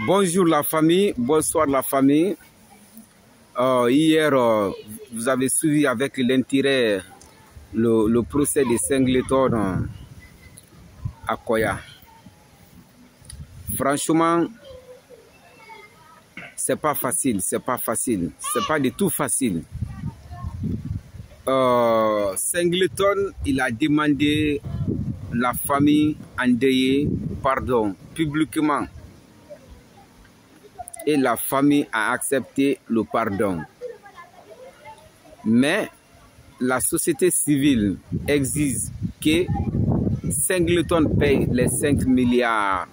Bonjour la famille, bonsoir la famille. Hier, vous avez suivi avec l'intérêt le procès de Singleton à Koya. Franchement, c'est pas facile, c'est pas du tout facile. Singleton, il a demandé la famille endeuillée pardon publiquement. Et la famille a accepté le pardon. Mais la société civile exige que Singleton paye les 5 milliards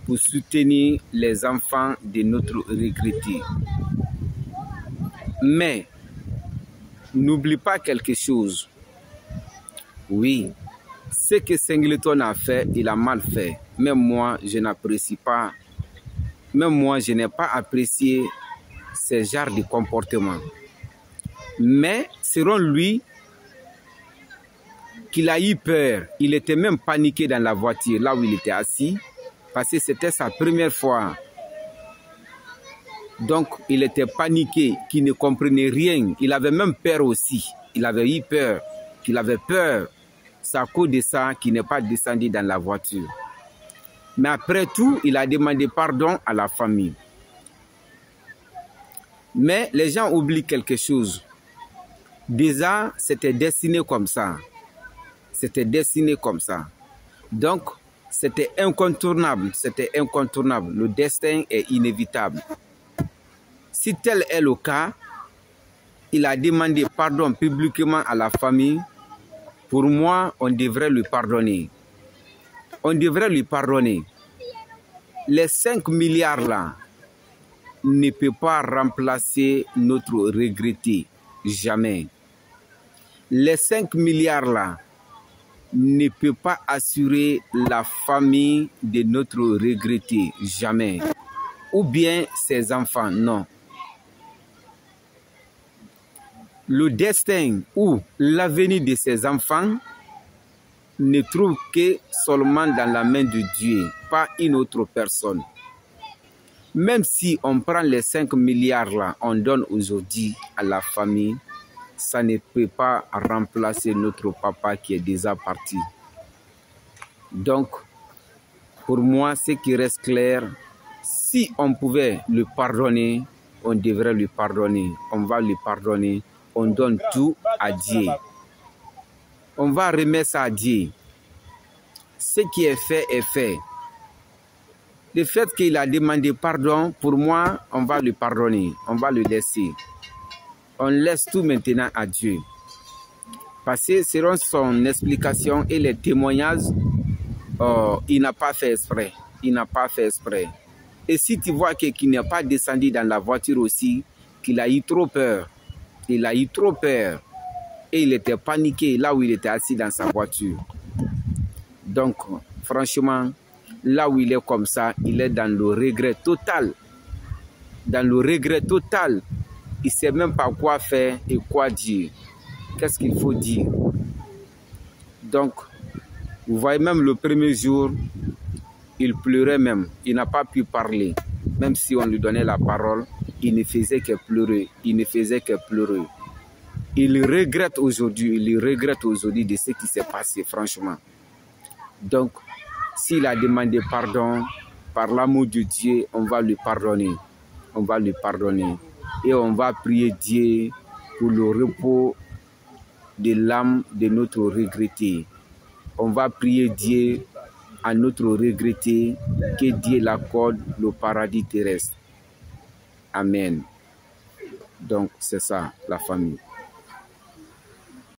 pour soutenir les enfants de notre regretté. Mais n'oublie pas quelque chose. Oui, ce que Singleton a fait, il a mal fait. Même moi, je n'apprécie pas. Même moi, je n'ai pas apprécié ce genre de comportement. Mais selon lui, qu'il a eu peur. Il était même paniqué dans la voiture, là où il était assis, parce que c'était sa première fois. Donc, il était paniqué, qu'il ne comprenait rien. Il avait même peur aussi. Il avait eu peur, qu'il avait peur. C'est à cause de ça qu'il n'est pas descendu dans la voiture. Mais après tout, il a demandé pardon à la famille. Mais les gens oublient quelque chose. Déjà, c'était destiné comme ça. C'était destiné comme ça. Donc, c'était incontournable. C'était incontournable. Le destin est inévitable. Si tel est le cas, il a demandé pardon publiquement à la famille. Pour moi, on devrait lui pardonner. On devrait lui pardonner. Les 5 milliards là ne peuvent pas remplacer notre regretté. Jamais. Les 5 milliards là ne peuvent pas assurer la famille de notre regretté. Jamais. Ou bien ses enfants. Non. Le destin ou l'avenir de ses enfants ne trouve que seulement dans la main de Dieu, pas une autre personne. Même si on prend les 5 milliards là, on donne aujourd'hui à la famille, ça ne peut pas remplacer notre papa qui est déjà parti. Donc, pour moi, ce qui reste clair, si on pouvait le pardonner, on devrait lui pardonner. On va lui pardonner. On donne tout à Dieu. On va remettre ça à Dieu. Ce qui est fait est fait. Le fait qu'il a demandé pardon, pour moi, on va lui pardonner. On va le laisser. On laisse tout maintenant à Dieu. Parce que selon son explication et les témoignages, il n'a pas fait exprès. Il n'a pas fait exprès. Et si tu vois qu'il n'est pas descendu dans la voiture aussi, qu'il a eu trop peur. Il a eu trop peur. Et il était paniqué là où il était assis dans sa voiture. Donc, franchement, là où il est comme ça, il est dans le regret total. Dans le regret total. Il ne sait même pas quoi faire et quoi dire. Qu'est-ce qu'il faut dire? Donc, vous voyez même le premier jour, il pleurait même. Il n'a pas pu parler. Même si on lui donnait la parole, il ne faisait que pleurer. Il ne faisait que pleurer. Il regrette aujourd'hui de ce qui s'est passé, franchement. Donc, s'il a demandé pardon, par l'amour de Dieu, on va lui pardonner. On va lui pardonner. Et on va prier Dieu pour le repos de l'âme de notre regretté. On va prier Dieu à notre regretté, que Dieu l'accorde le paradis terrestre. Amen. Donc, c'est ça, la famille.